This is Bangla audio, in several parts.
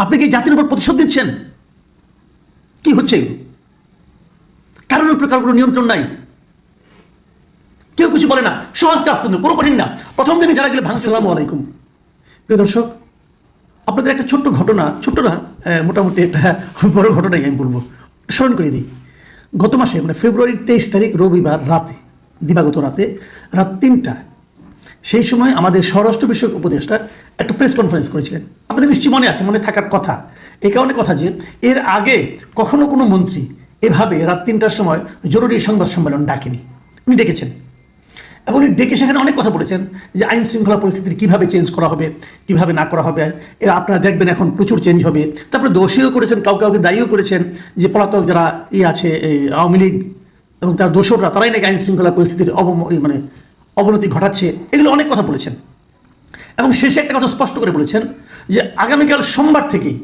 আপনি কি জাতির উপর প্রতিশোধ দিচ্ছেন? কি হচ্ছে? কারোর উপর কারোর কোনো নিয়ন্ত্রণ নাই, কেউ কিছু বলে না, সহজ কাজ কিন্তু কোনো কঠিন না। প্রথম দিনে যারা গেলে ভাঙছে। আসসালামু আলাইকুম প্রিয় দর্শক, আপনাদের একটা ছোট্ট ঘটনা, ছোট্ট না মোটামুটি একটা বড় ঘটনাই আমি বলবো, স্মরণ করে দিই। গত মাসে মানে ফেব্রুয়ারির 23 তারিখ রবিবার রাতে, দিবাগত রাতে রাত 3টা, সেই সময় আমাদের স্বরাষ্ট্র বিষয়ক উপদেষ্টা একটা প্রেস কনফারেন্স করেছিলেন। আপনাদের নিশ্চয়ই মনে আছে, মনে থাকার কথা। এই কারণে কথা যে এর আগে কখনো কোনো মন্ত্রী এভাবে রাত 3টার সময় জরুরি সংবাদ সম্মেলন ডাকেনি। উনি ডেকেছেন এবং উনি ডেকে সেখানে অনেক কথা বলেছেন যে আইন শৃঙ্খলা পরিস্থিতির কীভাবে চেঞ্জ করা হবে, কীভাবে না করা হবে। এরা আপনারা দেখবেন এখন প্রচুর চেঞ্জ হবে। তারপরে দোষীও করেছেন, কাউকে কাউকে দায়ীও করেছেন যে পলাতক যারা আছে এই আওয়ামী লীগ এবং তার দোসররা, তারাই নাকি আইন শৃঙ্খলা পরিস্থিতির অবনতি ঘটাচ্ছে। এগুলো অনেক কথা বলেছেন এবং শেষে একটা কথা স্পষ্ট করে বলেছেন যে আগামীকাল সোমবার থেকেই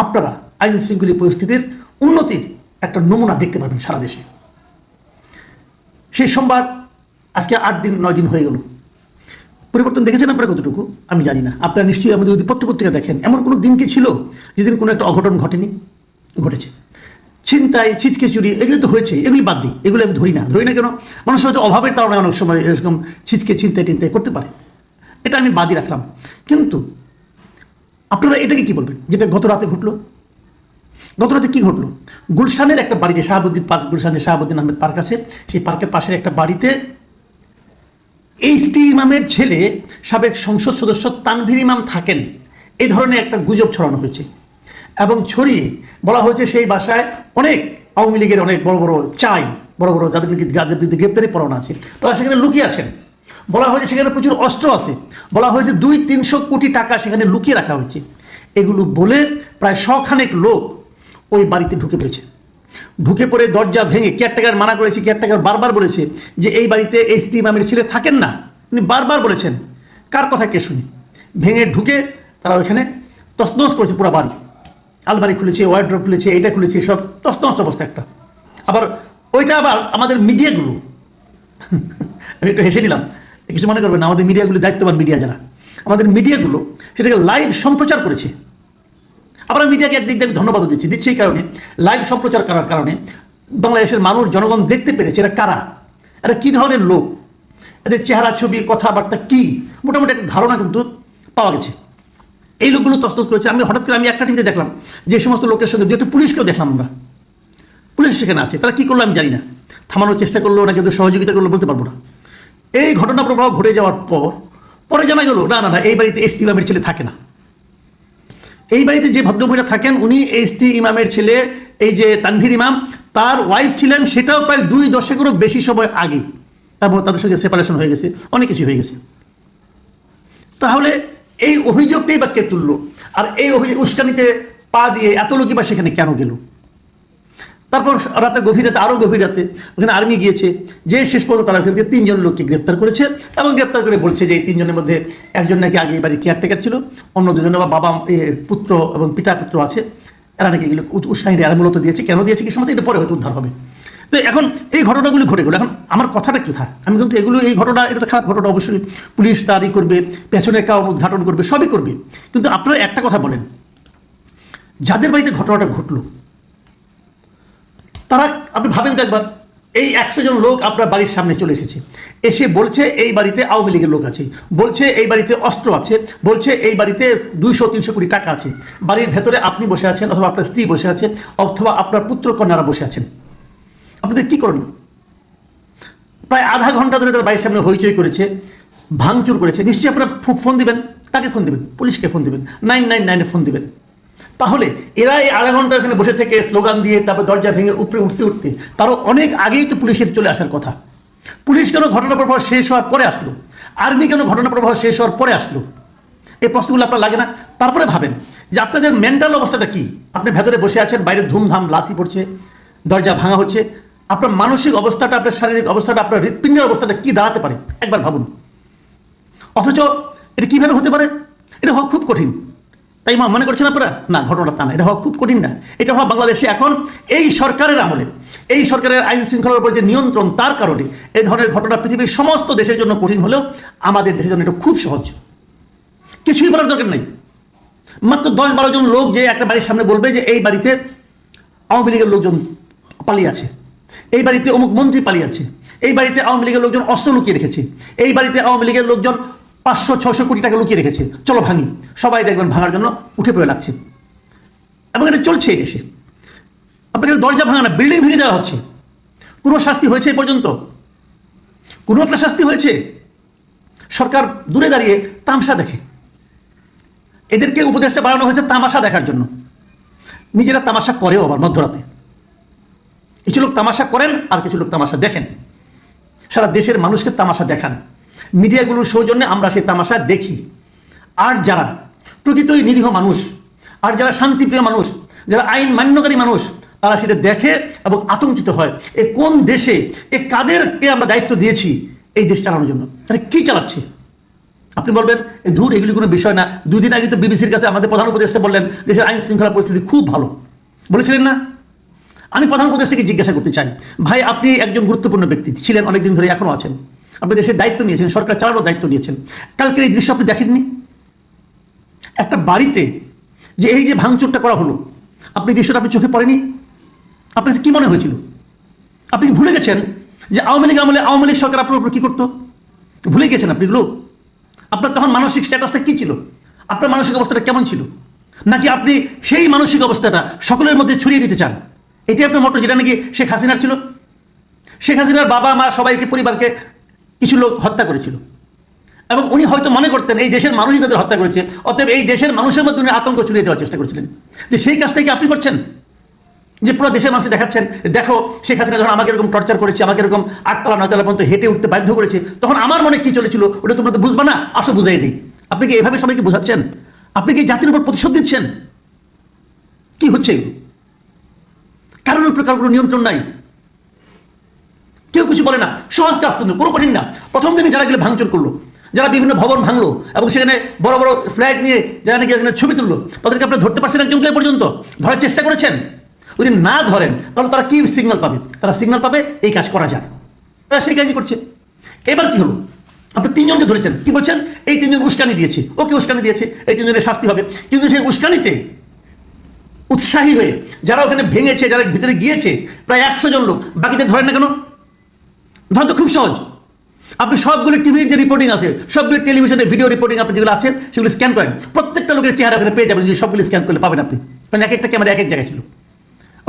আপনারা আইন শৃঙ্খলা পরিস্থিতির উন্নতির একটা নমুনা দেখতে পাবেন সারা দেশে। সেই সোমবার আজকে 8-9 দিন হয়ে গেল। পরিবর্তন দেখেছেন আপনারা কতটুকু আমি জানি না। আপনারা নিশ্চয়ই আমাদের যদি পত্রপত্রিকা দেখেন, এমন কোনো দিন কি ছিল যেদিন কোনো একটা অঘটন ঘটেনি? ঘটেছে। ছিনতাই, ছিচকে চুরি, এগুলো তো হয়েছে, এগুলি বাদ দিই, এগুলো আমি ধরি না কেন, মানুষ হয়তো অভাবের কারণে অনেক সময় এরকম ছিচকে ছিনতাই টিনতাই করতে পারে, এটা আমি বাদই রাখলাম। কিন্তু আপনারা এটাকে কি বলবেন যেটা গত রাতে ঘটলো? গত রাতে কি ঘটলো? গুলশানের একটা বাড়িতে, শাহাবুদ্দিন পার্ক, গুলশানের শাহাবুদ্দিন আহমেদ পার্ক আছে, সেই পার্কের পাশের একটা বাড়িতে এইচটি ইমামের ছেলে সাবেক সংসদ সদস্য তানভীর ইমাম থাকেন, এই ধরনের একটা গুজব ছড়ানো হয়েছে এবং ছড়িয়ে বলা হয়েছে সেই বাসায় অনেক আওয়ামী লীগের অনেক বড় বড় বড় বড় যাদের বিরুদ্ধে গ্রেপ্তারি পরোয়ানা আছে, তারা সেখানে লুকিয়ে আছেন। বলা হয়েছে সেখানে প্রচুর অস্ত্র আছে, বলা হয়েছে 200-300 কোটি টাকা সেখানে লুকিয়ে রাখা হয়েছে। এগুলো বলে প্রায় 100 লোক ওই বাড়িতে ঢুকে পড়ে দরজা ভেঙে, কেয়ারটেকার মানা করেছে, কেয়ারটেকার বারবার বলেছে যে এই বাড়িতে এইচটি ইমামের ছেলে থাকেন না, উনি বারবার বলেছেন। কার কথা কে শুনি? ভেঙে ঢুকে তারা ওইখানে তছনছ করেছে পুরো বাড়ি, আলমারি খুলেছে, ওয়ার্ড্রপ খুলেছে, এটা খুলেছে, সব তছনছ অবস্থা একটা। আবার ওইটা আবার আমাদের মিডিয়াগুলো আমি একটু হেসে নিলাম, কিছু মনে করবেন না, আমাদের মিডিয়াগুলো দায়িত্ববান মিডিয়া যারা, আমাদের মিডিয়াগুলো সেটাকে লাইভ সম্প্রচার করেছে। আবার মিডিয়াকে একদিক দিয়ে ধন্যবাদও দিচ্ছি এই কারণে, লাইভ সম্প্রচার করার কারণে বাংলাদেশের মানুষ, জনগণ দেখতে পেরেছে এরা কারা, এরা কী ধরনের লোক, এদের চেহারা, ছবি, কথাবার্তা কি, মোটামুটি একটা ধারণা কিন্তু পাওয়া গেছে। এই লোকগুলো তছনছ করেছে। আমি হঠাৎ করে আমি একটা টিভিতে দেখলাম যে সমস্ত লোকের সঙ্গে 2-একটা পুলিশকেও দেখলাম আমরা, পুলিশ সেখানে আছে, তারা কী করলো আমি জানি না, থামানোর চেষ্টা করলো না কিন্তু সহযোগিতা করলো বলতে পারবো না। এই ঘটনা প্রবাহ ঘটে যাওয়ার পরে জানা গেল না এই বাড়িতে এইচটি ইমামের ছেলে থাকে না। এই বাড়িতে যে ভদ্রমহিলা থাকেন উনি এইচটি ইমামের ছেলে, এই যে তানভীর ইমাম, তার ওয়াইফ ছিলেন, সেটাও প্রায় 2 দশকেরও বেশি সময় আগে। তারপর তাদের সঙ্গে সেপারেশন হয়ে গেছে, অনেক কিছু হয়ে গেছে। তাহলে এই অভিযোগটাই বা কে তুললো? আর এই অভিযোগ উস্কানিতে পা দিয়ে এত লোকই বা সেখানে কেন গেল? তারপর রাতে গভীর রাতে, আরও গভীর রাতে ওখানে আর্মি গিয়েছে, যে শেষ পর্যন্ত তারা ওখান থেকে 3 জন লোককে গ্রেপ্তার করেছে এবং গ্রেপ্তার করে বলছে যে এই 3 জনের মধ্যে একজন নাকি আগে এই বাড়ির কেয়ারটেকার ছিল, অন্য 2 জন বা বাবা পুত্র এবং পিতা পুত্র আছে, এরা নাকি এগুলো উৎসাহী এরা মূলত দিয়েছে। কেন দিয়েছে কি সমস্ত, এটা পরে হয়তো উদ্ধার হবে। তো এখন এই ঘটনাগুলি ঘটে গেলো। এখন আমার কথাটা কি থাকে, আমি কিন্তু এগুলো, এই ঘটনা, এটা তো খারাপ ঘটনা, অবশ্যই পুলিশ তারই করবে, পেছনে কারণ উদ্ঘাটন করবে, সবই করবে। কিন্তু আপনারা একটা কথা বলেন, যাদের বাড়িতে ঘটনাটা ঘটলো তারা, আপনি ভাবেন তো একবার, এই 100 জন লোক আপনার বাড়ির সামনে চলে এসে বলছে এই বাড়িতে আওয়ামী লীগের লোক আছে, বলছে এই বাড়িতে অস্ত্র আছে, বলছে এই বাড়িতে 200-300 কোটি টাকা আছে। বাড়ির ভেতরে আপনি বসে আছেন, অথবা আপনার স্ত্রী বসে আছে, অথবা আপনার পুত্র কন্যারা বসে আছেন। আপনাদের কী করণীয়? প্রায় আধা ঘন্টা ধরে তার বাড়ির সামনে হইচই করেছে, ভাঙচুর করেছে। নিশ্চয়ই আপনারা ফোন দিবেন, কাকে ফোন দিবেন? পুলিশকে ফোন দিবেন, 999-এ ফোন দিবেন। তাহলে এরা এই আধা ঘন্টা এখানে বসে থেকে স্লোগান দিয়ে তারপর দরজা ভেঙে উপরে উঠতে তারও অনেক আগেই তো পুলিশের চলে আসার কথা। পুলিশ কেন ঘটনা প্রবাহ শেষ হওয়ার পরে আসলো? আর্মি কেন ঘটনা প্রবাহ শেষ হওয়ার পরে আসলো? এই প্রশ্নগুলো আপনার লাগে না? তারপরে ভাবেন যে আপনাদের মেন্টাল অবস্থাটা কি। আপনি ভেতরে বসে আছেন, বাইরে ধুমধাম লাথি পড়ছে, দরজা ভাঙা হচ্ছে, আপনার মানসিক অবস্থাটা, আপনার শারীরিক অবস্থাটা, আপনার হৃৎপিণ্ডের অবস্থাটা কি দাঁড়াতে পারে একবার ভাবুন। অথচ এটা কীভাবে হতে পারে? এটা হওয়া খুব কঠিন, তাই মনে করছেন আপনারা? না, ঘটনাটা তা না, এটা হওয়া খুব কঠিন না। এটা হওয়া বাংলাদেশে এখন এই সরকারের আমলে, এই সরকারের আইন শৃঙ্খলার উপর যে নিয়ন্ত্রণ, তার কারণে এই ধরনের ঘটনা পৃথিবীর সমস্ত দেশের জন্য কঠিন হলেও আমাদের দেশের জন্য এটা খুব সহজ, কিছুই বলার দরকার নেই। মাত্র 10-12 জন লোক যে একটা বাড়ির সামনে বলবে যে এই বাড়িতে আওয়ামী লীগের লোকজন পালিয়ে আছে, এই বাড়িতে অমুক মন্ত্রী পালিয়ে আছে, এই বাড়িতে আওয়ামী লীগের লোকজন অস্ত্র লুকিয়ে রেখেছে, এই বাড়িতে আওয়ামী লীগের লোকজন 500-600 কোটি টাকা লুকিয়ে রেখেছে, চলো ভাঙি। সবাই দেখবেন ভাঙার জন্য উঠে পড়ে লাগছে। এবং এটা চলছে এই দেশে। আপনাকে দরজা ভাঙা না, বিল্ডিং ভেঙে দেওয়া হচ্ছে। কোনো শাস্তি হয়েছে এই পর্যন্ত? কোনো একটা শাস্তি হয়েছে? সরকার দূরে দাঁড়িয়ে তামাশা দেখে। এদেরকে উপদেষ্টা বাড়ানো হয়েছে তামাশা দেখার জন্য। নিজেরা তামাশা করেও আবার মধ্যরাতে। কিছু লোক তামাশা করেন আর কিছু লোক তামাশা দেখেন। সারা দেশের মানুষকে তামাশা দেখান। মিডিয়াগুলোর সৌজন্যে আমরা সেই তামাশা দেখি। আর যারা প্রকৃতই নিরীহ মানুষ, আর যারা শান্তিপ্রিয় মানুষ, যারা আইন মান্যকারী মানুষ, তারা সেটা দেখে এবং আতঙ্কিত হয়। এ কোন দেশে, এ কাদেরকে আমরা দায়িত্ব দিয়েছি এই দেশ চালানোর জন্য? তারা কি চালাচ্ছে? আপনি বলবেন ধুর, এগুলি কোনো বিষয় না। 2 দিন আগে তো বিবিসির কাছে আমাদের প্রধান উপদেষ্টা বললেন দেশের আইন শৃঙ্খলা পরিস্থিতি খুব ভালো, বলেছিলেন না? আমি প্রধান উপদেষ্টাকে জিজ্ঞাসা করতে চাই, ভাই আপনি একজন গুরুত্বপূর্ণ ব্যক্তি ছিলেন, অনেকদিন ধরে এখনো আছেন, আপনি দেশের দায়িত্ব নিয়েছেন, সরকার চালানোর দায়িত্ব নিয়েছেন। কালকের এই দৃশ্য আপনি দেখেননি? একটা বাড়িতে যে এই যে ভাঙচুরটা করা হলো, আপনি দৃশ্যটা আপনি চোখে পড়েনি? আপনার কি মনে হয়েছিল? আপনি ভুলে গেছেন যে আওয়ামী লীগ আমলে আওয়ামী লীগ সরকার আপনার উপর কি করতো? ভুলে গেছেন আপনি এগুলো? আপনার তখন মানসিক স্ট্যাটাসটা কি ছিল? আপনার মানসিক অবস্থাটা কেমন ছিল? নাকি আপনি সেই মানসিক অবস্থাটা সকলের মধ্যে ছড়িয়ে দিতে চান? এটি আপনার মতো, যেটা নাকি শেখ হাসিনার ছিল। শেখ হাসিনার বাবা মা সবাইকে, পরিবারকে কিছু লোক হত্যা করেছিল এবং উনি হয়তো মনে করতেন এই দেশের মানুষই তাদের হত্যা করেছে, অতএব এই দেশের মানুষের মধ্যে উনি আতঙ্ক ছড়িয়ে দেওয়ার চেষ্টা করেছিলেন। যে সেই কাজটা কি আপনি করছেন? যে পুরো দেশের মানুষকে দেখাচ্ছেন, দেখো শেখ হাসিনা যখন আমাকে এরকম টর্চার করেছে, আমাকে এরকম 8তলা 9তলা পর্যন্ত হেঁটে উঠতে বাধ্য করেছে, তখন আমার মনে কি চলেছিল ওটা তোমরা তো বুঝবা না, আসো বুঝাই দিই। আপনি কি এভাবে সবাইকে বোঝাচ্ছেন? আপনি কি জাতির উপর প্রতিশোধ দিচ্ছেন? কি হচ্ছে এগুলো? কারোর উপর কারোর কোনো নিয়ন্ত্রণ নাই, কেউ কিছু বলে না। সহজ কাজ, কিন্তু কোনো কঠিন না। প্রথম দিনে যারা গেলে ভাঙচুর করলো, যারা বিভিন্ন ভবন ভাঙলো এবং সেখানে বড় বড় ফ্ল্যাগ নিয়ে যারা নাকি এখানে ছবি তুললো, তাদেরকে আপনি ধরতে পারছেন একজনকে পর্যন্ত? ধরার চেষ্টা করেছেন? যদি না ধরেন তাহলে তারা কি সিগন্যাল পাবে? তারা সিগন্যাল পাবে এই কাজ করা যায়, তারা সেই কাজই করছে। এবার কি হলো? আপনি 3 জনকে ধরেছেন, কি বলছেন? এই 3 জন উস্কানি দিয়েছে, ওকে উস্কানি দিয়েছে, এই 3 জনের শাস্তি হবে। কিন্তু সেই উস্কানিতে উৎসাহী হয়ে যারা ওখানে ভেঙেছে, যারা ভিতরে গিয়েছে, প্রায় 100 জন লোক, বাকিদের ধরেন না কেন? ধরেন তো খুব সহজ। আপনি সবগুলো টিভির যে রিপোর্টিং আছে, সবগুলো টেলিভিশনের ভিডিও রিপোর্টিং আপনি যেগুলো আছে সেগুলো স্ক্যান করেন, প্রত্যেকটা লোকের চেহারা ওখানে পেয়ে যাবেন। যদি সবগুলো স্ক্যান করলে পাবেন আপনি, কারণ এক একটা ক্যামেরা এক এক জায়গায় ছিল।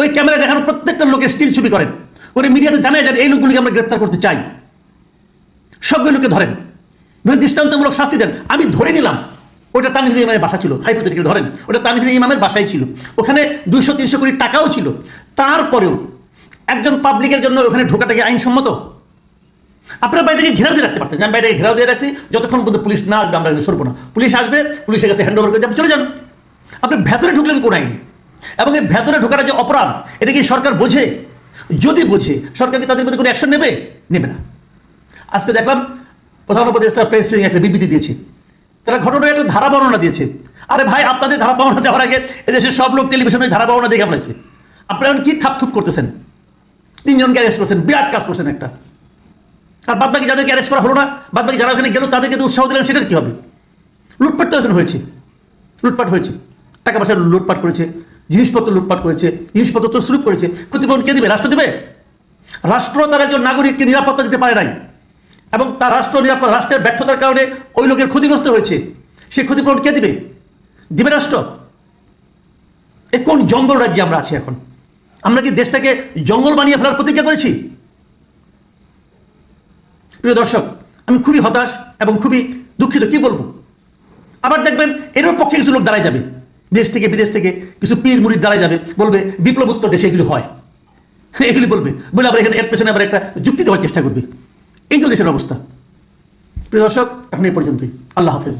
ওই ক্যামেরা দেখানো প্রত্যেকটা লোকের স্টিল ছবি করেন, ওই মিডিয়াতে জানায় যান এই লোকগুলিকে আমরা গ্রেপ্তার করতে চাই। সবগুলো লোককে ধরেন, ধরে দৃষ্টান্তমূলক শাস্তি দেন। আমি ধরে নিলাম ওটা তানভীর ইমামের বাসা ছিল, হাইপোথেটিক্যাল ধরেন ওটা তানভীর ইমামের বাসায় ছিল, ওখানে 200-300 কোটি টাকাও ছিল। তারপরেও একজন পাবলিকের জন্য ওখানে ঢোকাটাকে আইনসম্মত? আপনার বাড়িটাকে ঘেরাও দিয়ে রাখতে পারতেন। আমি বাড়িটাকে ঘেরাও দিয়ে রাখছি, যতক্ষণ পর্যন্ত পুলিশ না আসবে আমরা সরবো না। পুলিশ আসবে, পুলিশের কাছে হ্যান্ড ওভার করে চলে যান। আপনি ভেতরে ঢুকলেন কোন আইনে? এবং এই ভেতরে ঢোকার যে অপরাধ, এটা কি সরকার বোঝে? যদি বোঝে, সরকার কি তাদের প্রতি কোনো অ্যাকশন নেবে? নেবে না। আজকে দেখলাম প্রধান উপদেষ্টা প্রেস একটা বিবৃতি দিয়েছে, তারা ঘটনার একটা ধারা বর্ণনা দিয়েছে। আরে ভাই, আপনাদের ধারা বর্ণনা দেওয়ার আগে এদেশের সব লোক টেলিভিশনে ধারা বর্ণনা দেখে ফেলেছে। আপনারা কি থাপথুপ করতেছেন? 3 জনকে অ্যারেস্ট করছেন, বিরাট কাজ করছেন একটা। আর বাদ বাকি যাদেরকে অ্যারেস্ট করা হলো না, বাদ বাকি যারা ওখানে গেল তাদেরকে তো উৎসাহ দিলেন, সেটার কি হবে? লুটপাট তো এখানে হয়েছে, লুটপাট হয়েছে, টাকা পয়সা লুটপাট করেছে, জিনিসপত্র লুটপাট করেছে, জিনিসপত্র তছরূপ করেছে। ক্ষতিপূরণ কে দিবে? রাষ্ট্র দেবে? রাষ্ট্র তার একজন নাগরিককে নিরাপত্তা দিতে পারে নাই, এবং তার রাষ্ট্রের ব্যর্থতার কারণে ওই লোকের ক্ষতিগ্রস্ত হয়েছে, সে ক্ষতিপূরণ কে দিবে? দিবে রাষ্ট্র? এ কোন জঙ্গল রাজ্যে আমরা আছি এখন? আমরা কি দেশটাকে জঙ্গল বানিয়ে ফেলার প্রতিজ্ঞা করেছি? প্রিয় দর্শক, আমি খুবই হতাশ এবং খুবই দুঃখিত। কি বলবো? আবার দেখবেন এরও পক্ষে কিছু লোক দাঁড়ায় যাবে, দেশ থেকে বিদেশ থেকে কিছু পীর মুরিদ দাঁড়ায় যাবে, বলবে বিপ্লবোত্তর দেশে এগুলি হয়, এগুলি বলবে, বলে আবার এখানে এর পেছনে আবার একটা যুক্তি দেওয়ার চেষ্টা করবে। এই তো দেশের অবস্থা। প্রিয় দর্শক, এখন এই পর্যন্তই। আল্লাহ হাফেজ।